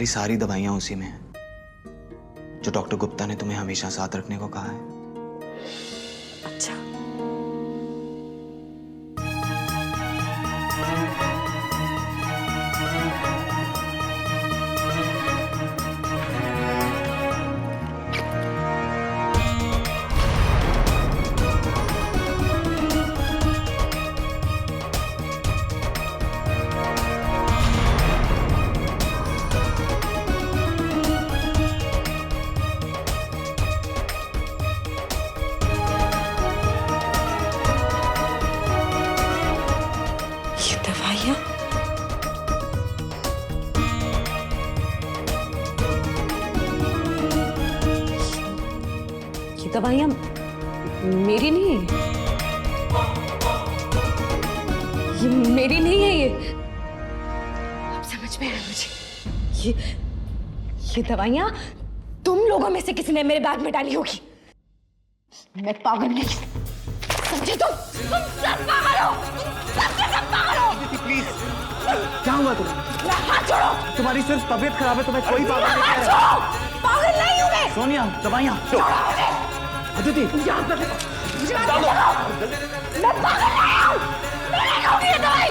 तुम्हारी सारी दवाइयां उसी में हैं जो डॉक्टर गुप्ता ने तुम्हें हमेशा साथ रखने को कहा है। अच्छा, ये दवाइयाँ मेरी नहीं है, ये मेरी नहीं है। ये अब समझ में आया मुझे, ये दवाइयाँ तुम लोगों में से किसी ने मेरे बैग में डाली होगी। मैं पागल नहीं, समझे तुम सब पागल हो, तुम सब पागल हो। प्लीज, क्या हुआ तुम्हें? मेरा हाथ छोड़ो। तुम्हारी सिर्फ तबीयत खराब है, तुम्हें कोई पागल नहीं हाथ कह रहा। छोड़ो, पागल नहीं हूँ मैं। सोनिया, दवाइयाँ छोड़ो मुझे। अदिति, यहाँ पे देखो, मुझे बात देखो। मैं पागल नहीं हूँ, मैं नहीं खाऊंगी ये दवाई।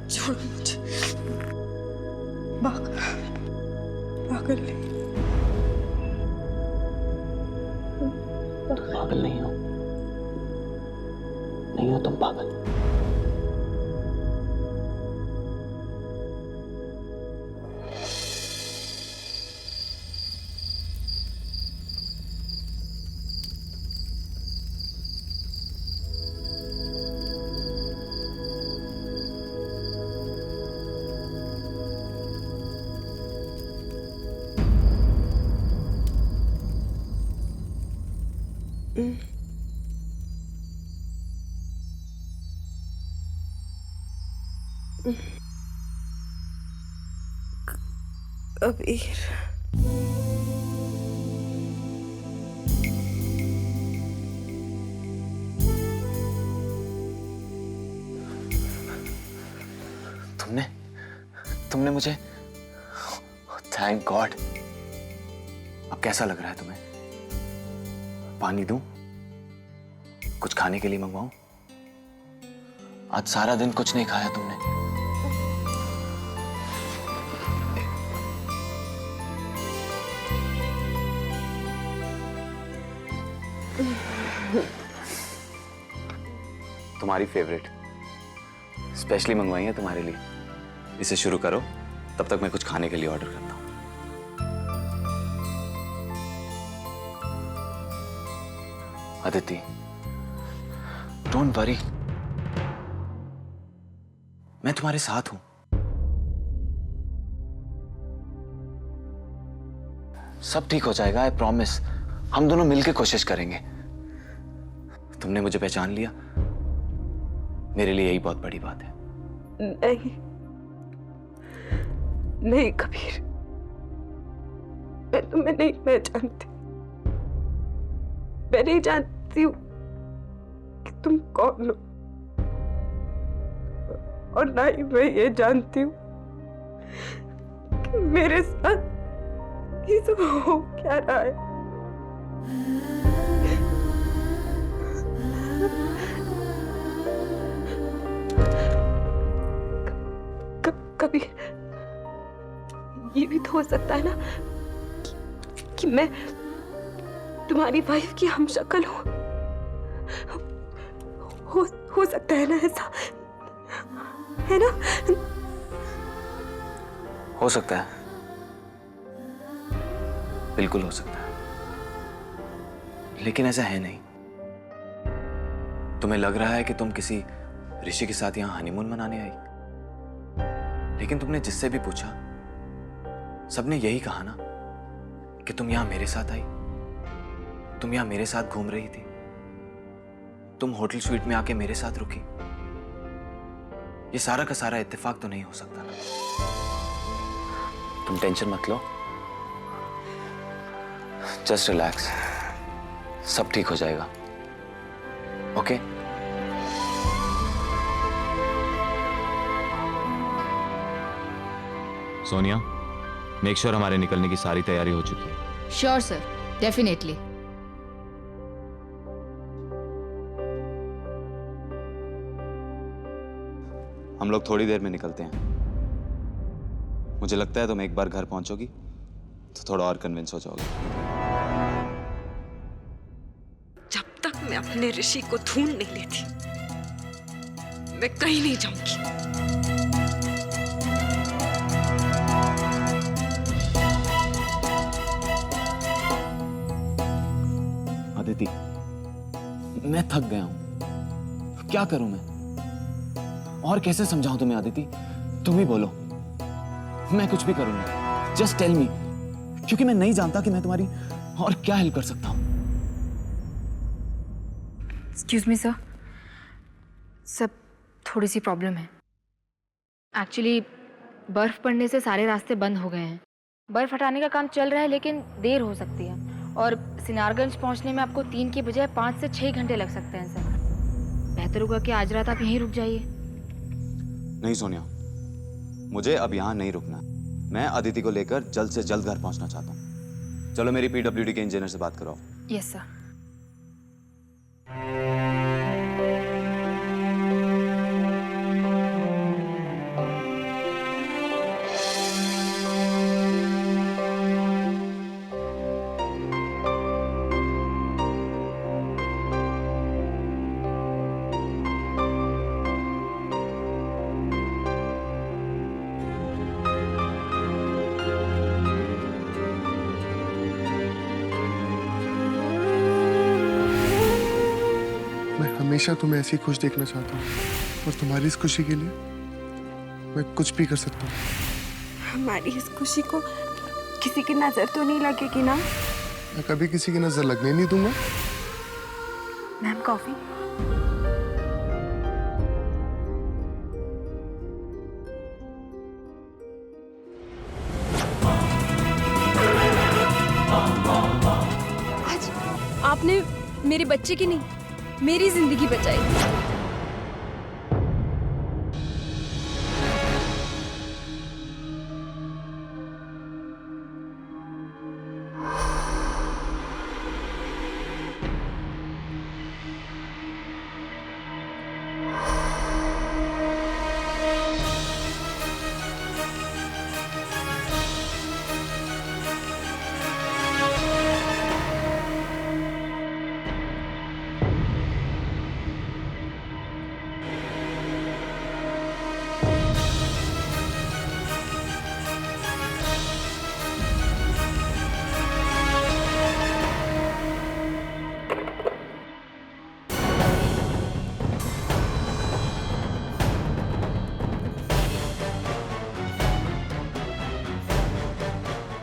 छोड़ो मुझे, पागल नहीं। पागल नहीं हो, नहीं हो तुम पागल। कबीर, तुमने मुझे, थैंक गॉड। अब कैसा लग रहा है तुम्हें? पानी दूं? कुछ खाने के लिए मंगवाऊं? आज सारा दिन कुछ नहीं खाया तुमने। तुम्हारी फेवरेट स्पेशली मंगवाई है तुम्हारे लिए। इसे शुरू करो, तब तक मैं कुछ खाने के लिए ऑर्डर करता हूं। अदिति, डोंट वरी, मैं तुम्हारे साथ हूं। सब ठीक हो जाएगा, आई प्रॉमिस। हम दोनों मिलकर कोशिश करेंगे। तुमने मुझे पहचान लिया, मेरे लिए यही बहुत बड़ी बात है। नहीं कबीर, मैं तुम्हें नहीं पहचानती। मैं नहीं जानती हूँ कि तुम कौन हो, और ना ही मैं ये जानती हूँ कि मेरे साथ ये सब हो क्या रहा है। कबीर, ये भी तो हो सकता है ना कि मैं तुम्हारी वाइफ की हमशक्ल हूं। हो सकता है ना, ऐसा है ना? हो सकता है, बिल्कुल हो सकता है, लेकिन ऐसा है नहीं। तुम्हें लग रहा है कि तुम किसी ऋषि के साथ यहां हनीमून मनाने आई, लेकिन तुमने जिससे भी पूछा सबने यही कहा ना कि तुम यहां मेरे साथ आई, तुम यहां मेरे साथ घूम रही थी, तुम होटल स्वीट में आके मेरे साथ रुकी। ये सारा का सारा इत्तेफाक तो नहीं हो सकता ना। तुम टेंशन मत लो, जस्ट रिलैक्स, सब ठीक हो जाएगा। ओके? सोनिया, मेक श्योर हमारे निकलने की सारी तैयारी हो चुकी है। Sure sir, definitely. हम लोग थोड़ी देर में निकलते हैं। मुझे लगता है तुम एक बार घर पहुंचोगी तो थोड़ा और कन्विंस हो जाओगे। जब तक मैं अपने ऋषि को ढूंढ नहीं लेती, मैं कहीं नहीं जाऊंगी। अदिति, मैं थक गया हूं। क्या करूं मैं? और कैसे समझाऊं तुम्हें अदिति? तुम ही बोलो। मैं कुछ भी करूंगा, जस्ट टेल मी, क्योंकि मैं नहीं जानता कि मैं तुम्हारी और क्या हेल्प कर सकता हूं। एक्सक्यूज मी सर, सब थोड़ी सी प्रॉब्लम है। एक्चुअली बर्फ पड़ने से सारे रास्ते बंद हो गए हैं। बर्फ हटाने का काम चल रहा है, लेकिन देर हो सकती है और सिनारगंज पहुंचने में आपको 3 की बजाय 5 से 6 घंटे लग सकते हैं सर। बेहतर होगा कि आज रात आप यहीं रुक जाइए। नहीं सोनिया, मुझे अब यहां नहीं रुकना। मैं अदिति को लेकर जल्द से जल्द घर पहुंचना चाहता हूं। चलो मेरी पीडब्ल्यूडी के इंजीनियर से बात कराओ। Yes sir. हमेशा तुम्हें ऐसी खुश देखना चाहता हूँ और तुम्हारी इस खुशी के लिए मैं कुछ भी कर सकता हूँ। हमारी इस खुशी को किसी की नजर तो नहीं लगेगी ना? मैं कभी किसी की नजर लगने नहीं दूंगा। Ma'am, coffee. आज आपने मेरे बच्चे की नहीं, मेरी जिंदगी बचाई।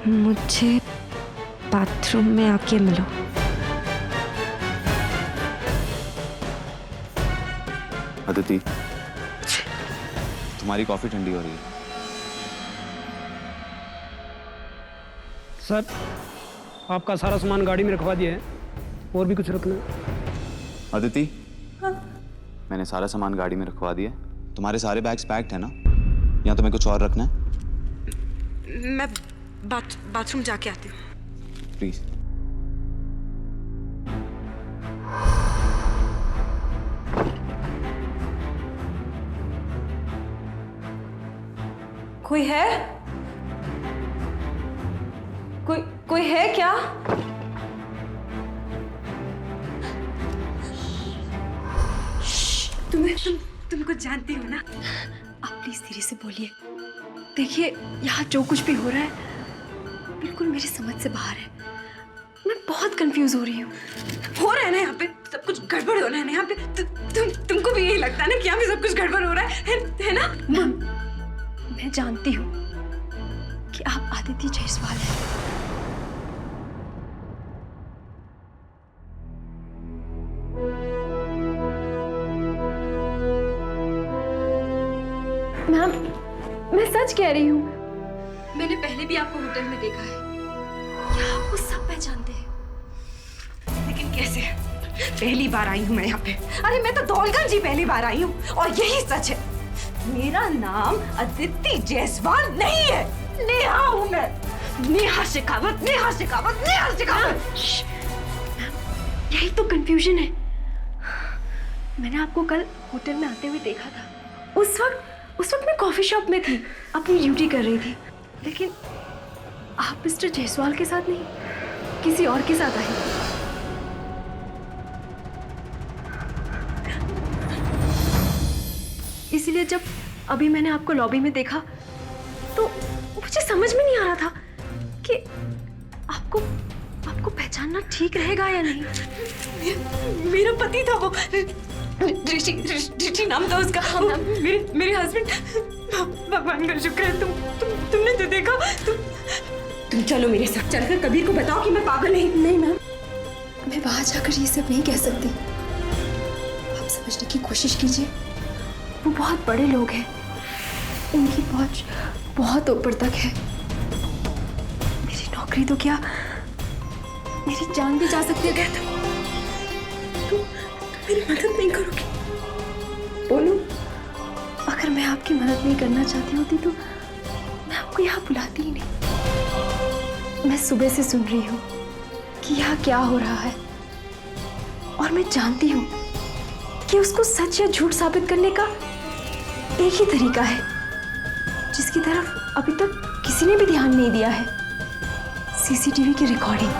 मुझे बाथरूम में आके मिलो। अदिति, तुम्हारी कॉफी ठंडी हो रही है। सर, आपका सारा सामान गाड़ी में रखवा दिया है। और भी कुछ रखना है? अदिति, मैंने सारा सामान गाड़ी में रखवा दिया है। तुम्हारे सारे बैग्स पैक्ड है ना? या तुम्हें कुछ और रखना है? मैं बाथरूम जाके आती हूँ। प्लीज। कोई है? कोई है क्या? तुमको जानती हो ना? आप प्लीज धीरे से बोलिए। देखिए, यहाँ जो कुछ भी हो रहा है बिल्कुल मेरी समझ से बाहर है। मैं बहुत कंफ्यूज हो रही हूँ। हो रहा है ना यहाँ पे सब कुछ गड़बड़ हो रहा है ना यहाँ पे। तुमको भी यही लगता है ना कि यहाँ पे सब कुछ गड़बड़ हो रहा है ना? मैं जानती हूँ कि आप आदित्य जायसवाल हैं। मैम, मैं सच कह रही हूँ। मैंने पहले भी आपको होटल में देखा है। आपको सब पहचानते हैं, लेकिन कैसे? पहली बार आई हूँ मैं यहाँ पे। अरे मैं तो दौलगंज ही पहली बार आई हूँ और यही सच है। मेरा नाम अदिति जायसवाल नहीं है, नेहा हूँ मैं। नेहा शेखावत, नेहा शेखावत, नेहा शेखावत। यही तो कंफ्यूजन है। मैंने आपको कल होटल में आते हुए देखा था। उस वक्त मैं कॉफी शॉप में थी, अपनी ड्यूटी कर रही थी। लेकिन आप मिस्टर जायसवाल के साथ नहीं, किसी और के साथ आई। इसीलिए जब अभी मैंने आपको लॉबी में देखा तो मुझे समझ में नहीं आ रहा था कि आपको पहचानना ठीक रहेगा या नहीं। मेरा पति था वो, ऋषि नाम था उसका। मेरे हस्बैंड। भगवान का शुक्र है तुमने तो देखा। तुम चलो मेरे साथ, चलकर कबीर को बताओ कि मैं पागल नहीं। मैम, मैं वहां जाकर ये सब नहीं कह सकती। आप समझने की कोशिश कीजिए। वो बहुत बड़े लोग हैं, उनकी पहुंच बहुत ऊपर तक है। मेरी नौकरी तो क्या, मेरी जान भी जा सकती है। तुम मेरी मदद नहीं करोगी? बोलो, अगर मैं आपकी मदद नहीं करना चाहती होती तो मैं आपको यहाँ बुलाती ही नहीं। मैं सुबह से सुन रही हूँ कि यहाँ क्या हो रहा है, और मैं जानती हूँ कि उसको सच या झूठ साबित करने का एक ही तरीका है, जिसकी तरफ अभी तक किसी ने भी ध्यान नहीं दिया है। सीसीटीवी की रिकॉर्डिंग।